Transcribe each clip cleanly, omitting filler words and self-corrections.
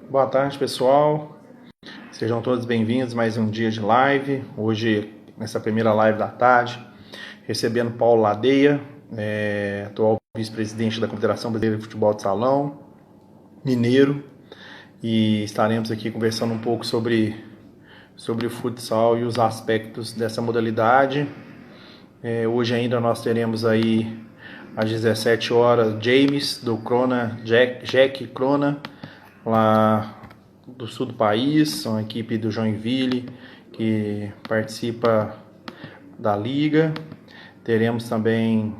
Boa tarde, pessoal. Sejam todos bem-vindos a mais um dia de live. Hoje, nessa primeira live da tarde, recebendo Paulo Ladeia, atual vice-presidente da Confederação Brasileira de Futebol de Salão, mineiro, e estaremos aqui conversando um pouco sobre o futsal e os aspectos dessa modalidade. Hoje ainda nós teremos aí às 17 horas James do Crona, Jack Crona, lá do sul do país, uma equipe do Joinville que participa da liga. Teremos também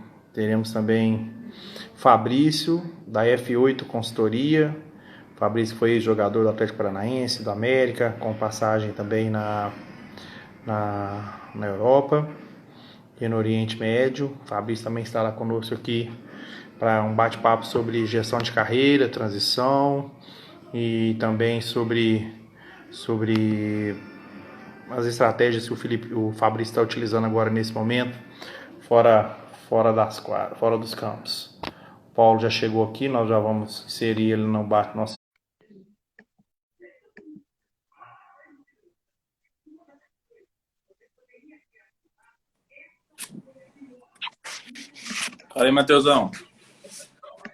Fabrício da F8 Consultoria. Fabrício foi jogador do Atlético Paranaense, do América, com passagem também na Europa e no Oriente Médio. Fabrício também estará conosco aqui para um bate-papo sobre gestão de carreira, transição e também sobre as estratégias que o Fabrício está utilizando agora nesse momento, fora dos campos. O Paulo já chegou aqui, nós já vamos inserir ele no nosso. Fala aí, Matheusão.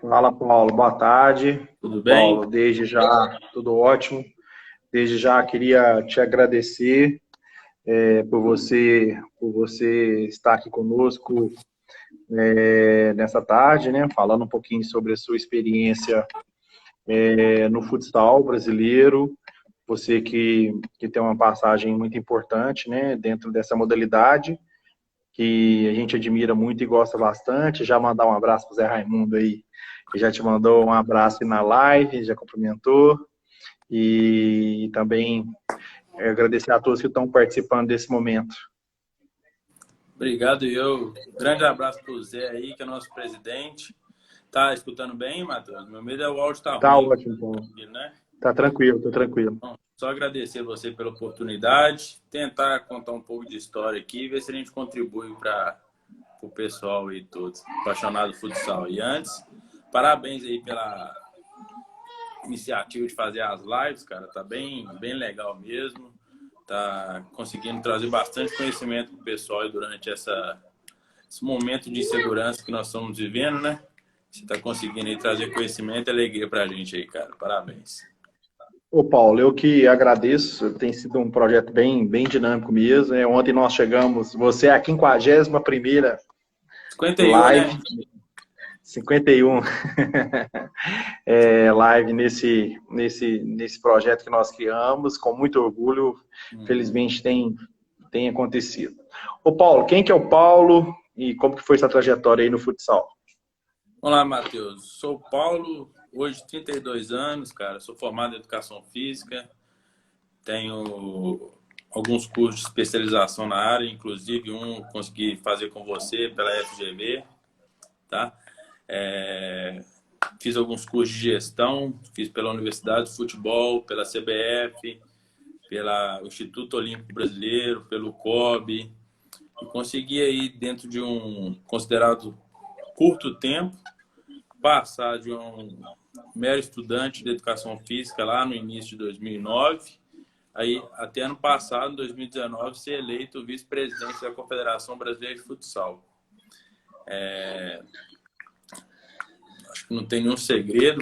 Fala, Paulo, boa tarde. Tudo bem? Paulo, desde já, tudo ótimo. Desde já queria te agradecer por você estar aqui conosco nessa tarde, né? Falando um pouquinho sobre a sua experiência no futsal brasileiro. Você que tem uma passagem muito importante, né? Dentro dessa modalidade, que a gente admira muito e gosta bastante. Já mandar um abraço para o Zé Raimundo aí, que já te mandou um abraço aí na live, já cumprimentou. E também agradecer a todos que estão participando desse momento. Obrigado, grande abraço para o Zé aí, que é nosso presidente. Tá escutando bem, Matheus? Meu medo é o áudio tá Tá ruim, ótimo, Paulo. né? Tá tranquilo, tô tranquilo. Então, só agradecer você pela oportunidade, tentar contar um pouco de história aqui e ver se a gente contribui para o pessoal e todos apaixonados do futsal. E antes, parabéns aí pela iniciativa de fazer as lives, cara. Tá bem legal mesmo. Tá conseguindo trazer bastante conhecimento para o pessoal durante esse momento de insegurança que nós estamos vivendo, né? Você está conseguindo aí trazer conhecimento e alegria para a gente aí, cara. Parabéns. Ô, Paulo, eu que agradeço. Tem sido um projeto bem dinâmico mesmo. Ontem nós chegamos, você é a 51ª 51, live, né? 51 live nesse projeto que nós criamos, com muito orgulho. Felizmente tem acontecido. Ô, Paulo, quem que é o Paulo e como que foi essa trajetória aí no futsal? Olá, Matheus. Sou o Paulo, hoje 32 anos, cara. Sou formado em Educação Física. Tenho alguns cursos de especialização na área, inclusive consegui fazer com você pela FGV, tá? Fiz alguns cursos de gestão, fiz pela Universidade de Futebol, pela CBF, pelo Instituto Olímpico Brasileiro, pelo COB, e consegui aí, dentro de um considerado curto tempo, passar de um mero estudante de educação física lá no início de 2009, aí até ano passado, em 2019, ser eleito vice-presidente da Confederação Brasileira de Futsal. Acho que não tem nenhum segredo,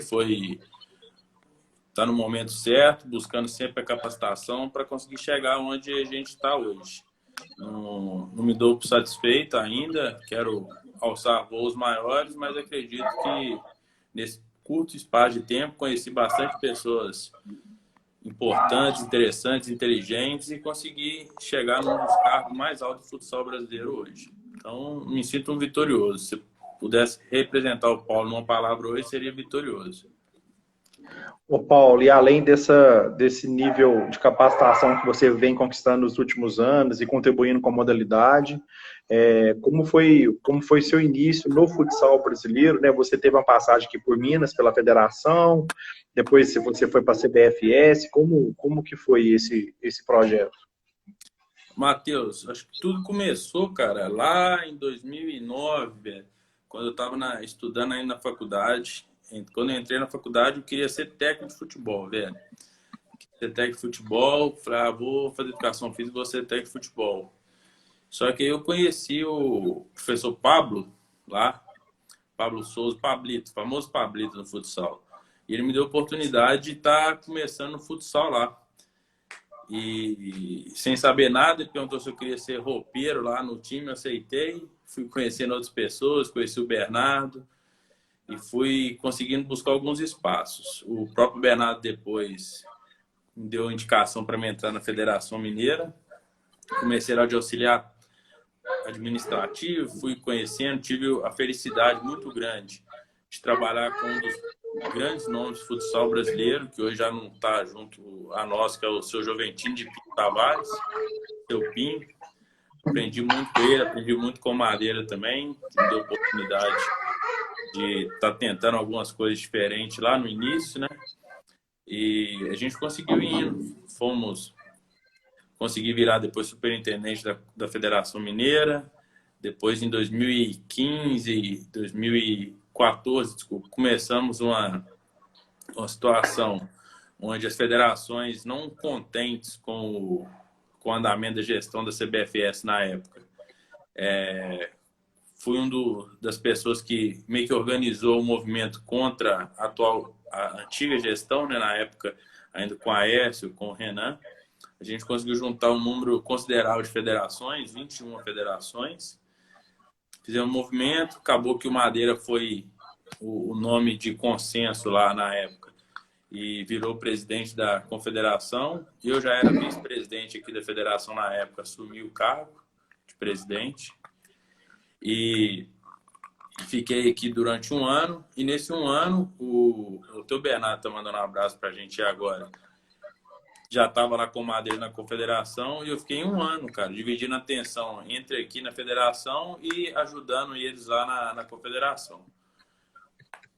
tá no momento certo, buscando sempre a capacitação para conseguir chegar onde a gente está hoje. Não me dou por satisfeito ainda, quero alçar voos maiores, mas acredito que nesse curto espaço de tempo conheci bastante pessoas importantes, interessantes, inteligentes e consegui chegar num dos cargos mais altos do futsal brasileiro hoje. Então, me sinto um vitorioso. Se pudesse representar o Paulo numa palavra hoje, seria vitorioso. Ô, Paulo, e além desse nível de capacitação que você vem conquistando nos últimos anos e contribuindo com a modalidade, como foi seu início no futsal brasileiro, né? Você teve uma passagem aqui por Minas, pela federação, depois você foi para a CBFS, como que foi esse projeto? Matheus, acho que tudo começou, cara, lá em 2009, velho, quando eu estava estudando ainda na faculdade. quando eu entrei na faculdade, eu queria ser técnico de futebol, velho. Ser técnico de futebol, falei, vou fazer educação física, vou ser técnico de futebol. Só que eu conheci o professor Pablo lá, Pablo Souza, Pablito, famoso Pablito no futsal. E ele me deu a oportunidade de estar começando no futsal lá. E sem saber nada, ele perguntou se eu queria ser roupeiro lá no time, eu aceitei. Fui conhecendo outras pessoas, conheci o Bernardo e fui conseguindo buscar alguns espaços. O próprio Bernardo depois me deu indicação para me entrar na Federação Mineira. Comecei lá de auxiliar administrativo, fui conhecendo, tive a felicidade muito grande de trabalhar com um dos grandes nomes de futsal brasileiro, que hoje já não está junto a nós, que é o seu Joventino de Pinto Tavares, seu Pinho. Aprendi muito com ele, aprendi muito com o Madeira também, que me deu a oportunidade de estar tentando algumas coisas diferentes lá no início, né? E a gente conseguiu indo, consegui virar depois superintendente da Federação Mineira, depois em 2015, 2014, desculpa, começamos uma situação onde as federações não contentes com o andamento da gestão da CBFS na época. Fui das pessoas que meio que organizou o movimento contra a antiga gestão, né, na época, ainda com a Aécio, com o Renan. A gente conseguiu juntar um número considerável de federações, 21 federações. Fizemos um movimento, acabou que o Madeira foi o nome de consenso lá na época e virou presidente da confederação. E eu já era vice-presidente aqui da federação na época, assumi o cargo de presidente. E fiquei aqui durante um ano. E nesse um ano, o teu Bernardo está mandando um abraço para a gente agora. Já estava lá com o Madeira na confederação e eu fiquei um ano, cara, dividindo a atenção entre aqui na federação e ajudando eles lá na confederação.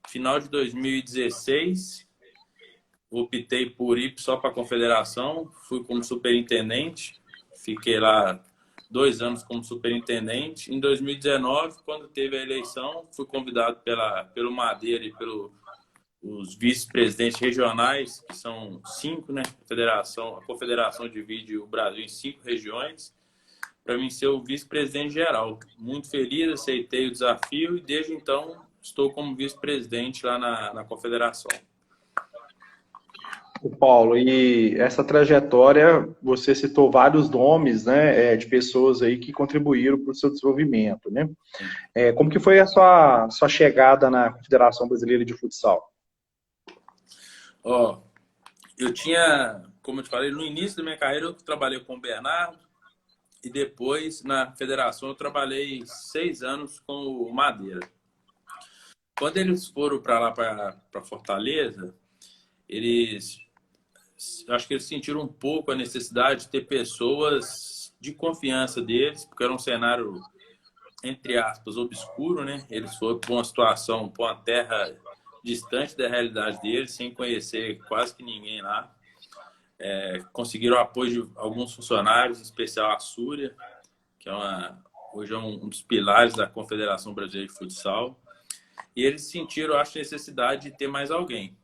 Final de 2016, optei por ir só para a confederação, fui como superintendente, fiquei lá 2 anos como superintendente. Em 2019, quando teve a eleição, fui convidado pelo Madeira e os vice-presidentes regionais, que são 5, né? A confederação divide o Brasil em 5 regiões, para mim ser o vice-presidente geral. Muito feliz, aceitei o desafio e desde então estou como vice-presidente lá na confederação. O Paulo, e essa trajetória, você citou vários nomes, né, de pessoas aí que contribuíram para o seu desenvolvimento, né? Como que foi a sua chegada na Confederação Brasileira de Futsal? Eu tinha, como eu te falei, no início da minha carreira eu trabalhei com o Bernardo e depois na federação eu trabalhei 6 anos com o Madeira. Quando eles foram para lá, para Fortaleza, acho que eles sentiram um pouco a necessidade de ter pessoas de confiança deles, porque era um cenário, entre aspas, obscuro, né? Eles foram para uma situação, para uma terra distante da realidade deles, sem conhecer quase que ninguém lá. Conseguiram o apoio de alguns funcionários, em especial a Súria, que hoje é um dos pilares da Confederação Brasileira de Futsal. E eles sentiram, acho, a necessidade de ter mais alguém.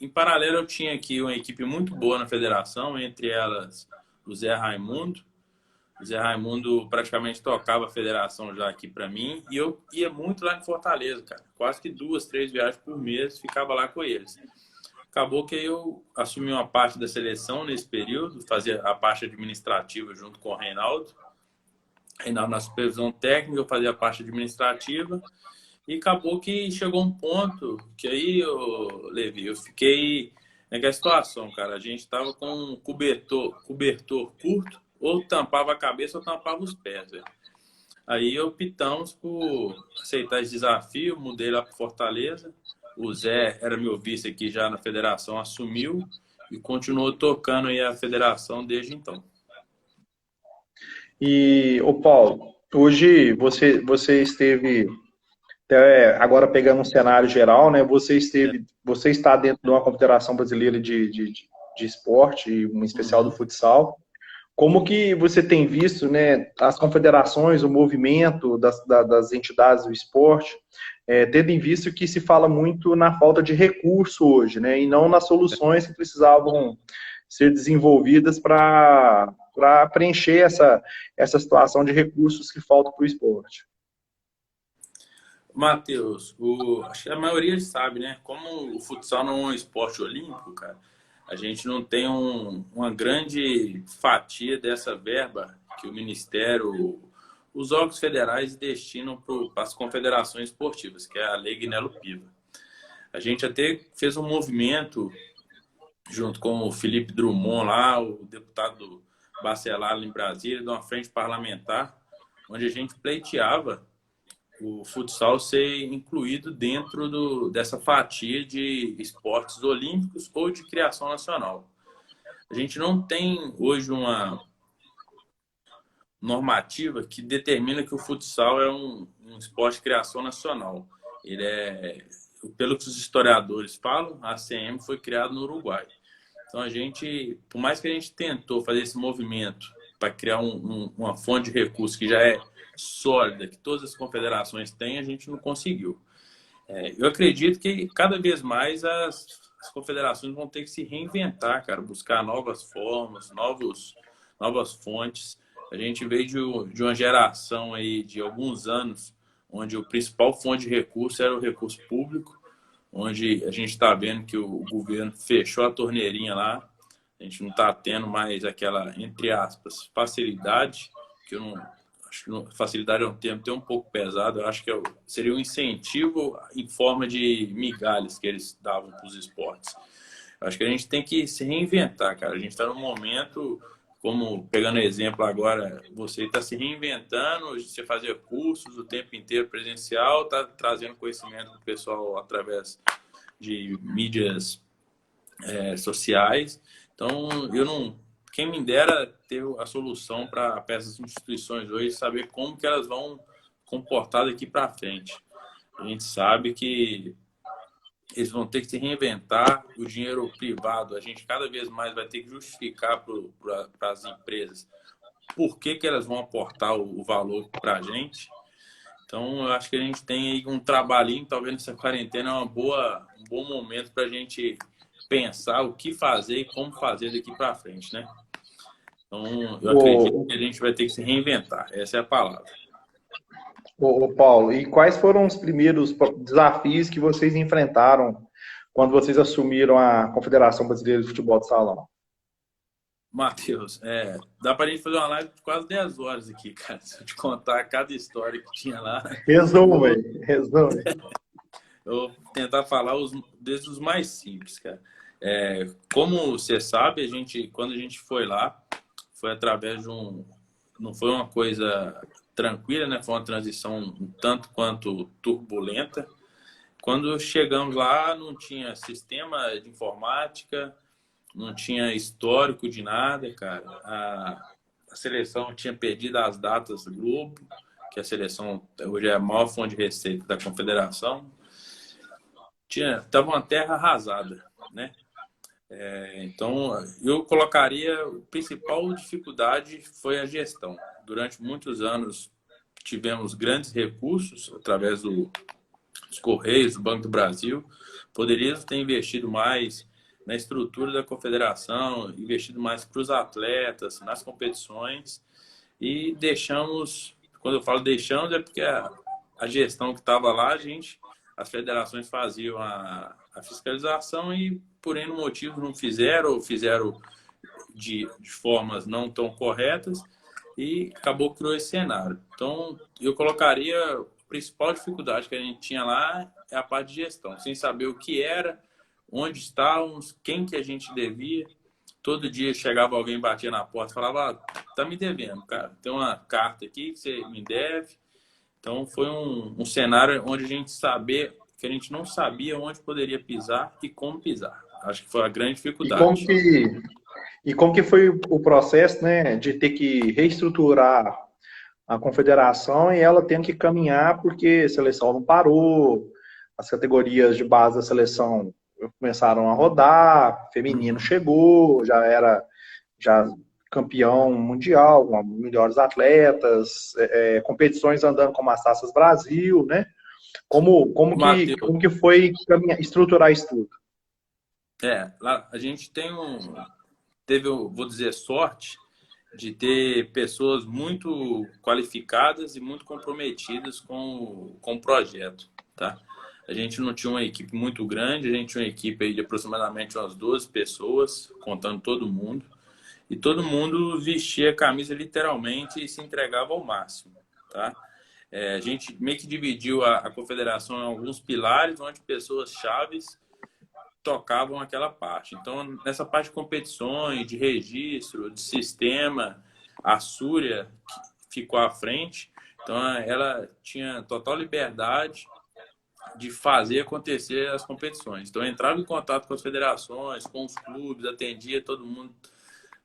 Em paralelo, eu tinha aqui uma equipe muito boa na federação, entre elas o Zé Raimundo. O Zé Raimundo praticamente tocava a federação já aqui para mim. E eu ia muito lá em Fortaleza, cara. Quase que 2, 3 viagens por mês, ficava lá com eles. Acabou que eu assumi uma parte da seleção nesse período, fazia a parte administrativa junto com o Reinaldo. Reinaldo na supervisão técnica, eu fazia a parte administrativa. E acabou que chegou um ponto que aí, Levi, eu fiquei naquela situação, cara. A gente tava com um cobertor curto, ou tampava a cabeça ou tampava os pés, velho. Aí optamos por aceitar esse desafio, mudei lá para Fortaleza. O Zé era meu vice aqui já na federação, assumiu e continuou tocando aí a federação desde então. E, Paulo, hoje você esteve... Agora pegando um cenário geral, né? Você está dentro de uma Confederação Brasileira de Esporte, em especial do futsal. Como que você tem visto, né, as confederações, o movimento das entidades do esporte tendo em vista que se fala muito na falta de recurso hoje, né, e não nas soluções que precisavam ser desenvolvidas para preencher essa situação de recursos que faltam para o esporte. Matheus, acho que a maioria sabe, né? Como o futsal não é um esporte olímpico, cara, a gente não tem uma grande fatia dessa verba que o Ministério, os órgãos federais destinam para as confederações esportivas, que é a Lei Guinelo Piva. A gente até fez um movimento junto com o Felipe Drummond lá, o deputado Bacelar em Brasília, de uma frente parlamentar, onde a gente pleiteava o futsal ser incluído dentro dessa fatia de esportes olímpicos ou de criação nacional. A gente não tem hoje uma normativa que determina que o futsal é um esporte de criação nacional. Ele pelo que os historiadores falam, a ACM foi criada no Uruguai. Então, por mais que a gente tentou fazer esse movimento para criar uma fonte de recursos que já é sólida, que todas as confederações têm, a gente não conseguiu. Eu acredito que cada vez mais as confederações vão ter que se reinventar, cara, buscar novas formas, novas fontes. A gente veio de uma geração aí de alguns anos onde o principal fonte de recurso era o recurso público, onde a gente está vendo que o governo fechou a torneirinha lá, a gente não está tendo mais aquela, entre aspas, facilidade, que eu não acho que facilidade é um termo até um pouco pesado, eu acho que seria um incentivo em forma de migalhas que eles davam para os esportes. Eu acho que a gente tem que se reinventar, cara. A gente está num momento, como pegando exemplo agora, você está se reinventando, você fazia cursos o tempo inteiro presencial, está trazendo conhecimento para o pessoal através de mídias sociais. Então, quem me dera ter a solução para essas instituições hoje, saber como que elas vão comportar daqui para frente. A gente sabe que eles vão ter que se reinventar, o dinheiro privado, a gente cada vez mais vai ter que justificar para as empresas por que elas vão aportar o valor para a gente. Então, eu acho que a gente tem aí um trabalhinho, talvez nessa quarentena é um bom momento para a gente pensar o que fazer e como fazer daqui para frente, né? Então, eu acredito que a gente vai ter que se reinventar. Essa é a palavra. Ô, Paulo, e quais foram os primeiros desafios que vocês enfrentaram quando vocês assumiram a Confederação Brasileira de Futebol de Salão? Matheus, dá para a gente fazer uma live de quase 10 horas aqui, cara. Se eu te contar cada história que tinha lá. Resume. Eu vou tentar falar desde os mais simples, cara. Como você sabe, quando a gente foi lá, foi através de não foi uma coisa tranquila, né? Foi uma transição um tanto quanto turbulenta. Quando chegamos lá, não tinha sistema de informática, não tinha histórico de nada, cara. A seleção tinha perdido as datas do Globo, que a seleção hoje é a maior fonte de receita da confederação. Estava uma terra arrasada, né? Então, eu colocaria a principal dificuldade foi a gestão. Durante muitos anos tivemos grandes recursos através dos Correios, do Banco do Brasil. Poderíamos ter investido mais na estrutura da confederação, investido mais para os atletas, nas competições, e deixamos, quando eu falo deixamos, é porque a gestão que estava lá, as federações faziam a fiscalização e, por N motivos, não fizeram, ou fizeram de formas não tão corretas, e acabou criando esse cenário. Então, eu colocaria a principal dificuldade que a gente tinha lá é a parte de gestão, sem saber o que era, onde estávamos, quem que a gente devia. Todo dia chegava alguém, batia na porta e falava, tá me devendo, cara, tem uma carta aqui que você me deve. Então, foi um cenário onde a gente não sabia onde poderia pisar e como pisar. Acho que foi a grande dificuldade. E como que foi o processo, né, de ter que reestruturar a confederação e ela tendo que caminhar porque a seleção não parou, as categorias de base da seleção começaram a rodar, feminino chegou, já campeão mundial, com melhores atletas, competições andando como as Taças Brasil, né? Matheus, como que foi estruturar isso tudo? lá a gente teve, vou dizer, sorte de ter pessoas muito qualificadas e muito comprometidas com o projeto, tá? A gente não tinha uma equipe muito grande, a gente tinha uma equipe aí de aproximadamente umas 12 pessoas, contando todo mundo, e todo mundo vestia a camisa literalmente e se entregava ao máximo, tá? A gente meio que dividiu a confederação em alguns pilares, onde pessoas chaves tocavam aquela parte. Então, nessa parte de competições, de registro, de sistema, a Súria ficou à frente. Então, ela tinha total liberdade de fazer acontecer as competições. Então, eu entrava em contato com as federações, com os clubes, atendia todo mundo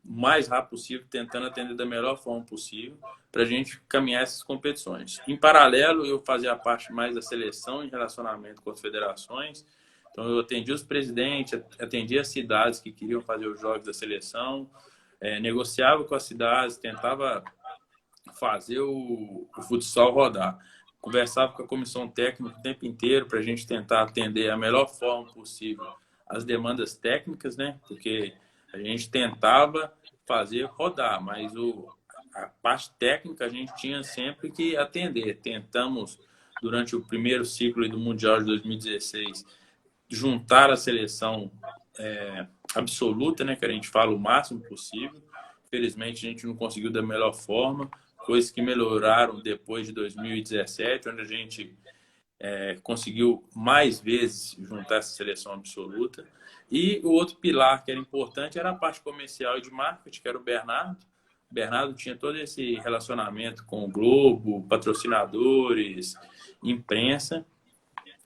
o mais rápido possível, tentando atender da melhor forma possível para a gente caminhar essas competições. Em paralelo, eu fazia a parte mais da seleção em relacionamento com as federações. Então, eu atendia os presidentes, atendia as cidades que queriam fazer os jogos da seleção, negociava com as cidades, tentava fazer o futsal rodar. Conversava com a comissão técnica o tempo inteiro para a gente tentar atender a melhor forma possível as demandas técnicas, né? Porque a gente tentava fazer rodar, mas a parte técnica a gente tinha sempre que atender. Tentamos, durante o primeiro ciclo do Mundial de 2016, juntar a seleção absoluta, né? Que a gente fala o máximo possível. Infelizmente, a gente não conseguiu da melhor forma, coisas que melhoraram depois de 2017, onde a gente conseguiu mais vezes juntar essa seleção absoluta. E o outro pilar que era importante era a parte comercial e de marketing, que era o Bernardo. O Bernardo tinha todo esse relacionamento com o Globo, patrocinadores, imprensa.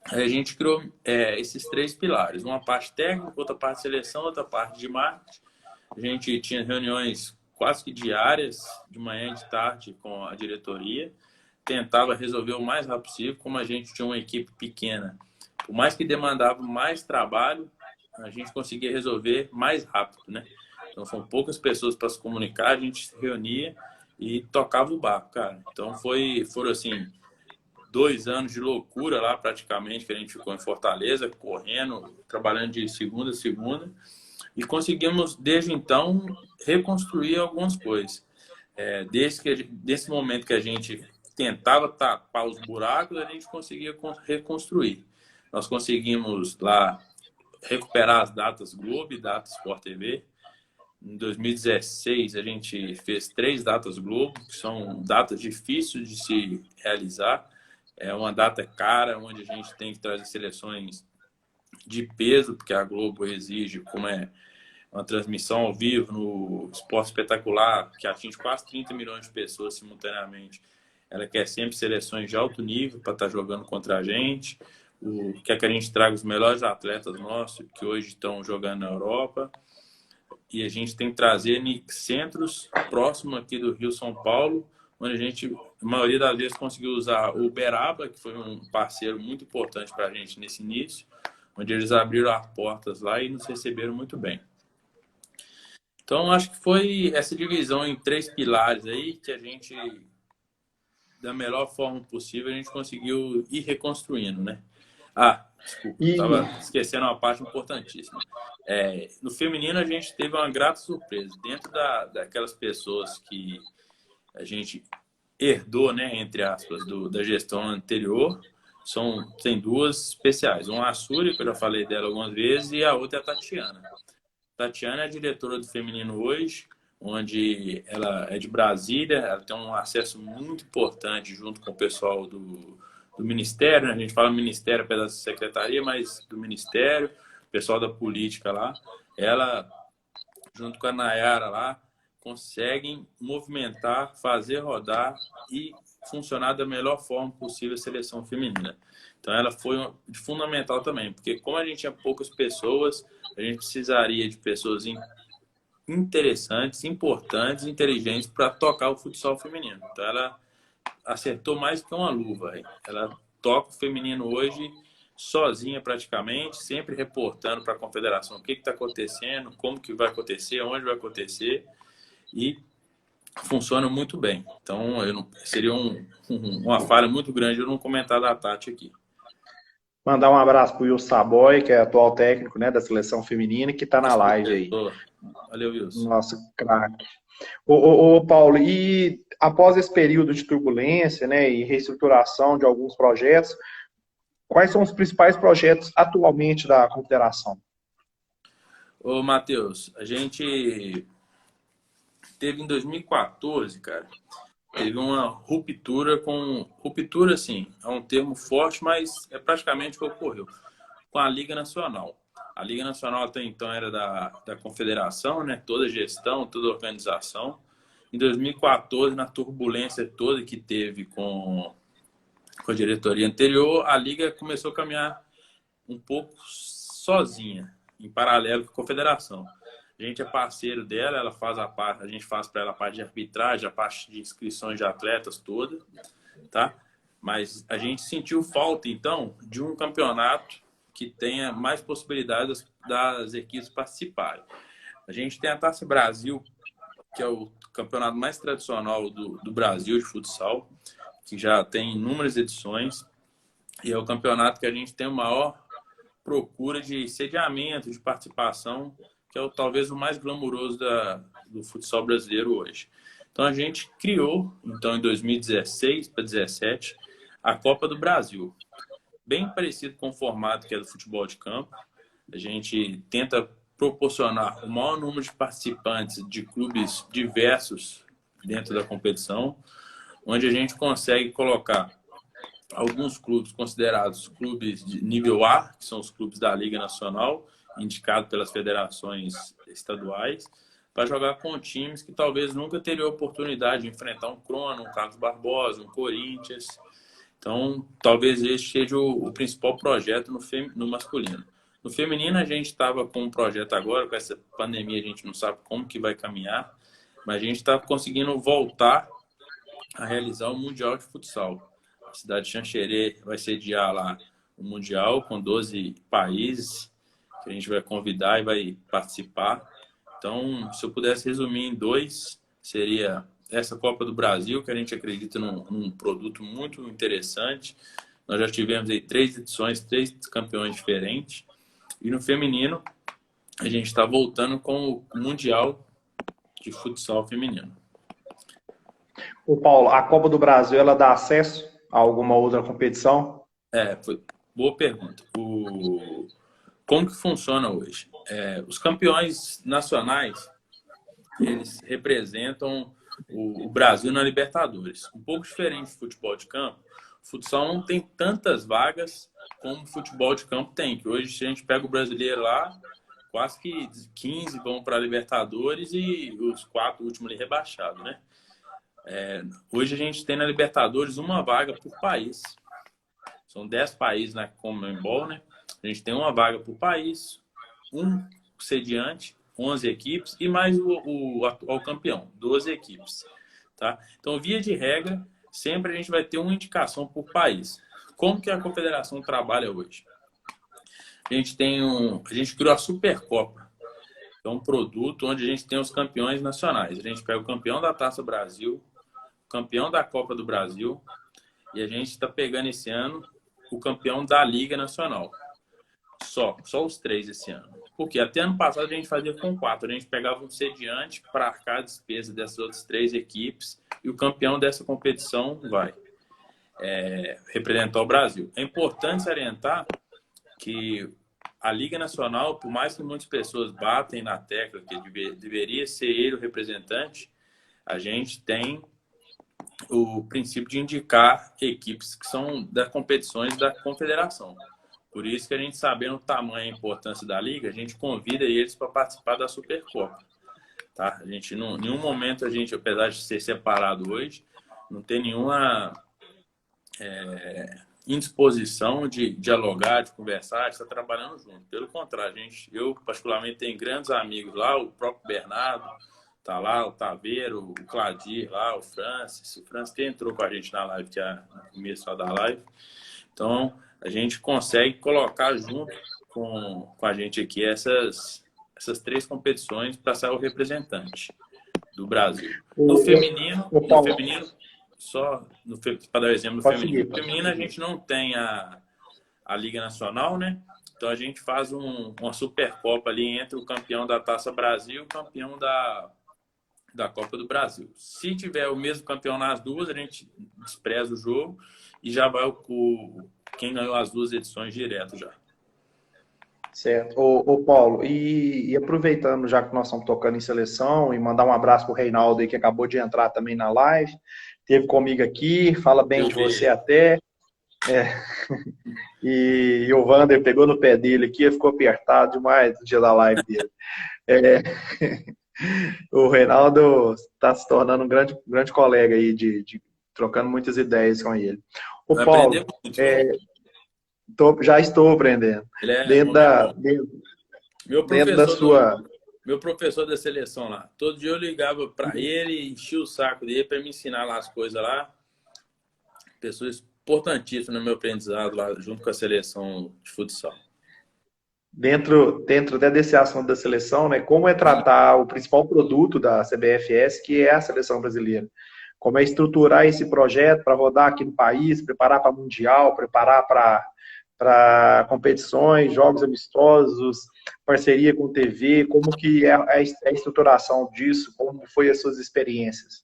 Aí a gente criou esses três pilares, uma parte técnica, outra parte de seleção, outra parte de marketing. A gente tinha reuniões quase que diárias, de manhã e de tarde, com a diretoria. Tentava resolver o mais rápido possível, como a gente tinha uma equipe pequena. Por mais que demandava mais trabalho, a gente conseguia resolver mais rápido, né? Então, são poucas pessoas para se comunicar, a gente se reunia e tocava o barco, cara. Então, foram assim 2 anos de loucura lá, praticamente, que a gente ficou em Fortaleza, correndo, trabalhando de segunda a segunda. E conseguimos, desde então, reconstruir algumas coisas. Desse momento que a gente tentava tapar os buracos, a gente conseguia reconstruir. Nós conseguimos lá recuperar as datas Globo e datas Sport TV. Em 2016, a gente fez 3 datas Globo, que são datas difíceis de se realizar. É uma data cara, onde a gente tem que trazer seleções de peso, porque a Globo exige, como é uma transmissão ao vivo no Esporte Espetacular, que atinge quase 30 milhões de pessoas simultaneamente. Ela quer sempre seleções de alto nível para estar jogando contra a gente. Quer que a gente traga os melhores atletas nossos, que hoje estão jogando na Europa. E a gente tem que trazer centros próximos aqui do Rio, São Paulo, onde a gente, a maioria das vezes, conseguiu usar o Uberaba, que foi um parceiro muito importante para a gente nesse início, onde eles abriram as portas lá e nos receberam muito bem. Então, acho que foi essa divisão em 3 pilares aí que a gente, da melhor forma possível, a gente conseguiu ir reconstruindo, né? Desculpa, estava esquecendo uma parte importantíssima. No feminino, a gente teve uma grata surpresa. Dentro daquelas pessoas que a gente herdou, né, entre aspas, da gestão anterior, tem 2 especiais. Uma é a Súria, que eu já falei dela algumas vezes, e a outra é a Tatiana. Tatiana é a diretora do feminino hoje, onde ela é de Brasília, ela tem um acesso muito importante junto com o pessoal do Ministério, né? A gente fala Ministério apesar da secretaria, mas do Ministério, o pessoal da política lá. Ela, junto com a Nayara lá, conseguem movimentar, fazer rodar e funcionar da melhor forma possível a seleção feminina. Então, ela foi fundamental também, porque como a gente tinha poucas pessoas, a gente precisaria de pessoas interessantes, importantes, inteligentes para tocar o futsal feminino. Então, ela acertou mais que uma luva. Ela toca o feminino hoje sozinha praticamente, sempre reportando para a confederação o que está acontecendo, como que vai acontecer, onde vai acontecer, e funciona muito bem. Então, seria uma falha muito grande eu não comentar da Tati aqui. Mandar um abraço para o Wilson Saboy, que é atual técnico, né, da seleção feminina, que está na live aí. Valeu, Wilson. Nossa, craque. Paulo, e após esse período de turbulência, né, e reestruturação de alguns projetos, quais são os principais projetos atualmente da Confederação? Ô, Matheus, a gente teve em 2014, cara, teve uma ruptura com... Ruptura, sim, é um termo forte, mas é praticamente o que ocorreu. Com a Liga Nacional. A Liga Nacional até então era da Confederação, né? Toda gestão, toda organização. Em 2014, na turbulência toda que teve com a diretoria anterior, a Liga começou a caminhar um pouco sozinha, em paralelo com a Confederação. A gente é parceiro dela, ela faz a parte, a gente faz para ela a parte de arbitragem, a parte de inscrições de atletas toda, tá? Mas a gente sentiu falta, então, de um campeonato que tenha mais possibilidades das equipes participarem. A gente tem a Taça Brasil, que é o campeonato mais tradicional do Brasil de futsal, que já tem inúmeras edições, e é o campeonato que a gente tem a maior procura de sediamento, de participação, que é talvez o mais glamuroso do futsal brasileiro hoje. Então a gente criou, então em 2016 para 2017, a Copa do Brasil. Bem parecido com o formato que é do futebol de campo. A gente tenta proporcionar o maior número de participantes de clubes diversos dentro da competição, onde a gente consegue colocar alguns clubes considerados clubes de nível A, que são os clubes da Liga Nacional, indicados pelas federações estaduais, para jogar com times que talvez nunca teriam a oportunidade de enfrentar um Crono, um Carlos Barbosa, um Corinthians. Então, talvez esse seja o principal projeto no masculino. No feminino, a gente estava com um projeto agora, com essa pandemia a gente não sabe como que vai caminhar, mas a gente está conseguindo voltar a realizar o Mundial de Futsal. A cidade de Xanxerê vai sediar lá o Mundial com 12 países que a gente vai convidar e vai participar. Então, se eu pudesse resumir em dois, seria essa Copa do Brasil, que a gente acredita num produto muito interessante. Nós já tivemos aí 3 edições, 3 campeões diferentes. E no feminino, a gente está voltando com o Mundial de Futsal Feminino. O Paulo, a Copa do Brasil, ela dá acesso a alguma outra competição? Boa pergunta. Como que funciona hoje? Os campeões nacionais, eles representam o Brasil na Libertadores. Um pouco diferente do futebol de campo. O futsal não tem tantas vagas como o futebol de campo tem. Que hoje, se a gente pega o brasileiro lá, quase que 15 vão para a Libertadores e os 4 últimos ali rebaixados, né? Hoje a gente tem na Libertadores uma vaga por país. São 10 países na Conmebol, né? A gente tem uma vaga por país, um sediante, 11 equipes e mais o atual campeão, 12 equipes. Tá? Então, via de regra, sempre a gente vai ter uma indicação por país. Como que a confederação trabalha hoje? A gente criou a Supercopa. É um produto onde a gente tem os campeões nacionais. A gente pega o campeão da Taça Brasil, o campeão da Copa do Brasil e a gente está pegando esse ano o campeão da Liga Nacional. Só os 3 esse ano. Porque até ano passado a gente fazia com 4. A gente pegava um sediante para arcar a despesa dessas outras 3 equipes e o campeão dessa competição vai representar o Brasil. É importante salientar que a Liga Nacional, por mais que muitas pessoas batem na tecla que deveria ser ele o representante, a gente tem o princípio de indicar equipes que são das competições da confederação. Por isso que a gente, sabendo o tamanho e a importância da Liga, a gente convida eles para participar da Supercopa. Tá? A gente, em nenhum momento, apesar de ser separado hoje, não tem nenhuma indisposição de dialogar, de conversar, de estar trabalhando junto. Pelo contrário, eu particularmente tenho grandes amigos lá, o próprio Bernardo, tá lá, o Taveiro, o Cladir lá, o Francis que entrou com a gente na live, que é no começo da live. Então, a gente consegue colocar junto com a gente aqui essas 3 competições para ser o representante do Brasil. No feminino, só para dar o exemplo do feminino. No feminino, a gente não tem a Liga Nacional, né? Então a gente faz uma Supercopa ali entre o campeão da Taça Brasil e o campeão da Copa do Brasil. Se tiver o mesmo campeão nas duas, a gente despreza o jogo e já vai quem ganhou as duas edições direto já. Certo. Ô Paulo, e aproveitando já que nós estamos tocando em seleção, e mandar um abraço pro Reinaldo aí, que acabou de entrar também na live, esteve comigo aqui, fala bem de você até. E o Wander pegou no pé dele aqui, ficou apertado demais no dia da live dele. É, o Reinaldo está se tornando um grande colega aí, trocando muitas ideias com ele. O Vai Paulo, aprender muito. já estou aprendendo. Ele é Dentro da sua... Meu professor da seleção lá. Todo dia eu ligava para ele e enchia o saco dele para me ensinar lá as coisas lá. Pessoas importantíssimas no meu aprendizado lá, junto com a seleção de futsal. Dentro até desse assunto da seleção, né? Como é tratar o principal produto da CBFS, que é a seleção brasileira? Como é estruturar esse projeto para rodar aqui no país, preparar para Mundial, preparar para competições, jogos amistosos, parceria com TV, como que é a estruturação disso, como foi as suas experiências?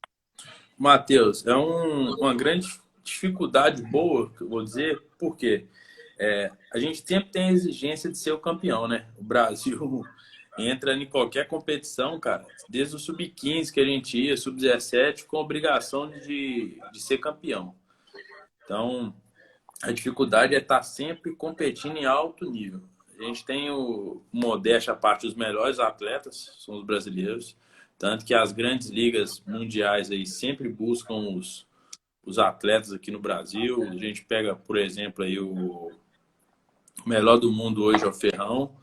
Matheus, é uma grande dificuldade boa, que eu vou dizer, porque a gente sempre tem a exigência de ser o campeão, né? O Brasil entra em qualquer competição, cara, desde o sub-15 que a gente ia, sub-17, com a obrigação de ser campeão. Então, a dificuldade é estar sempre competindo em alto nível. A gente tem modéstia à parte, os melhores atletas são os brasileiros, tanto que as grandes ligas mundiais aí sempre buscam os atletas aqui no Brasil. A gente pega, por exemplo, aí o melhor do mundo hoje é o Ferrão,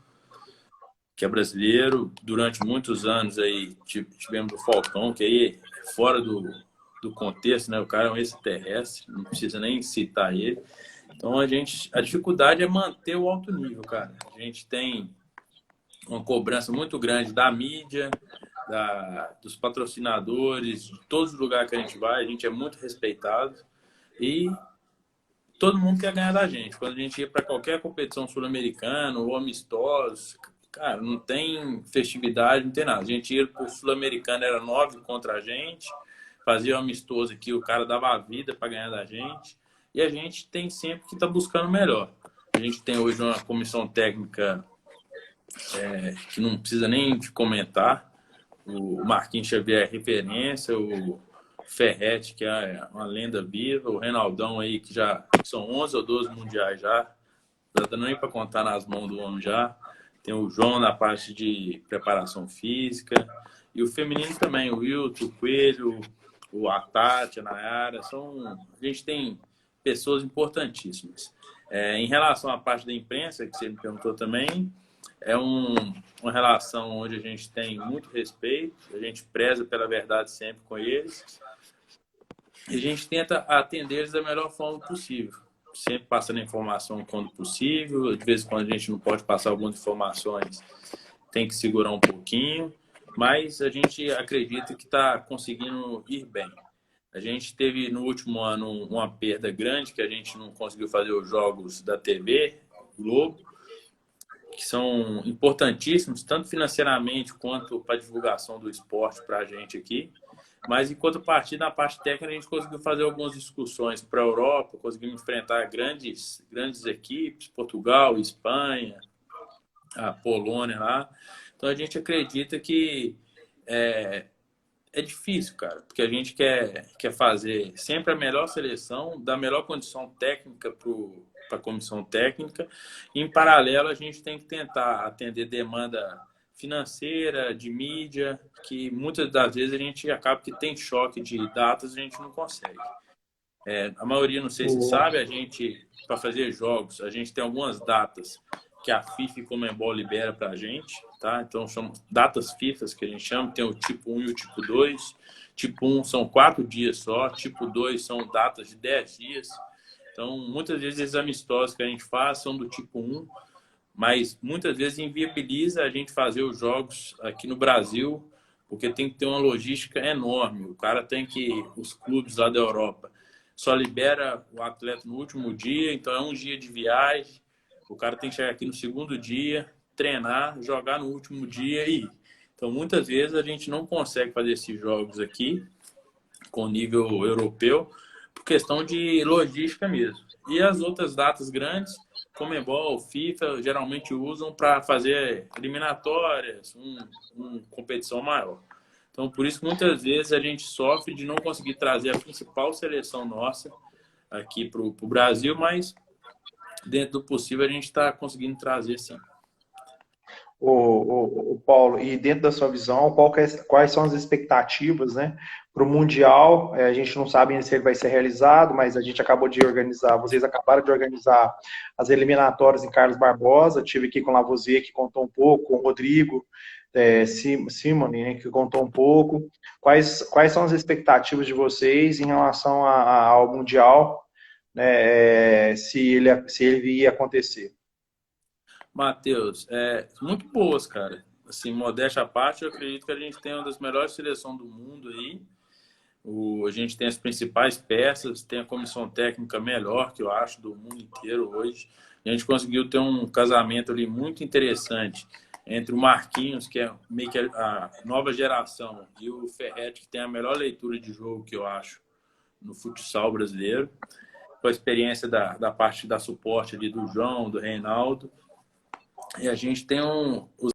que é brasileiro. Durante muitos anos aí tivemos o Falcão, que aí é fora do contexto, né? O cara é um extraterrestre, não precisa nem citar ele. Então a dificuldade é manter o alto nível, cara. A gente tem uma cobrança muito grande da mídia, dos patrocinadores, de todos os lugares que a gente vai, a gente é muito respeitado e todo mundo quer ganhar da gente. Quando a gente ia para qualquer competição sul-americana ou amistosa, cara, não tem festividade, não tem nada. A gente ia para o sul-americano, era 9 contra a gente, fazia um amistoso aqui, o cara dava a vida para ganhar da gente. E a gente tem sempre que estar buscando o melhor. A gente tem hoje uma comissão técnica que não precisa nem de comentar. O Marquinhos Xavier é referência, o Ferretti, que é uma lenda viva, o Reinaldão aí, que já são 11 ou 12 mundiais já. Não dá nem para contar nas mãos do homem já. Tem o João na parte de preparação física. E o feminino também, o Wilton, o Coelho, o Atati, a Nayara. A gente tem pessoas importantíssimas. Em relação à parte da imprensa, que você me perguntou também, é uma relação onde a gente tem muito respeito, a gente preza pela verdade sempre com eles, e a gente tenta atender eles da melhor forma possível, sempre passando informação quando possível. De vez em quando a gente não pode passar algumas informações, tem que segurar um pouquinho, mas a gente acredita que está conseguindo ir bem. A gente teve no último ano uma perda grande, que a gente não conseguiu fazer os jogos da TV Globo, que são importantíssimos, tanto financeiramente quanto para a divulgação do esporte para a gente aqui. Mas, enquanto partida, na parte técnica, a gente conseguiu fazer algumas discussões para a Europa, conseguimos enfrentar grandes equipes, Portugal, Espanha, a Polônia lá. Então, a gente acredita que é difícil, cara, porque a gente quer fazer sempre a melhor seleção, dar a melhor condição técnica para a comissão técnica. E, em paralelo, a gente tem que tentar atender demanda financeira, de mídia, que muitas das vezes a gente acaba que tem choque de datas e a gente não consegue. A maioria, não sei se sabe, a gente, para fazer jogos, a gente tem algumas datas que a FIFA e o Conmebol libera para a gente, tá? Então, são datas FIFA que a gente chama, tem o tipo 1 e o tipo 2. Tipo 1 são 4 dias só, tipo 2 são datas de 10 dias. Então, muitas vezes, esses amistosos que a gente faz são do tipo 1, mas muitas vezes inviabiliza a gente fazer os jogos aqui no Brasil, porque tem que ter uma logística enorme. O cara tem que... Os clubes lá da Europa só libera o atleta no último dia, então é um dia de viagem. O cara tem que chegar aqui no segundo dia, treinar, jogar no último dia e ir. Então, muitas vezes a gente não consegue fazer esses jogos aqui com nível europeu por questão de logística mesmo. E as outras datas grandes, Conmebol, FIFA, geralmente usam para fazer eliminatórias, uma competição maior. Então, por isso, muitas vezes a gente sofre de não conseguir trazer a principal seleção nossa aqui para o Brasil, mas dentro do possível a gente está conseguindo trazer sim. O Paulo, e dentro da sua visão, quais são as expectativas, né, para o Mundial? A gente não sabe se ele vai ser realizado, mas a gente acabou de organizar, vocês acabaram de organizar as eliminatórias em Carlos Barbosa. Tive aqui com o Lavoisier, que contou um pouco, com o Rodrigo Simone, né, que contou um pouco. Quais são as expectativas de vocês em relação ao Mundial, né, se ele ia acontecer? Matheus, muito boas, cara. Assim, modéstia à parte, eu acredito que a gente tem uma das melhores seleções do mundo aí. A gente tem as principais peças, tem a comissão técnica melhor, que eu acho, do mundo inteiro hoje. A gente conseguiu ter um casamento ali muito interessante entre o Marquinhos, que é meio que a nova geração, e o Ferretti, que tem a melhor leitura de jogo, que eu acho, no futsal brasileiro. Com a experiência da parte da suporte ali do João, do Reinaldo. E a gente tem os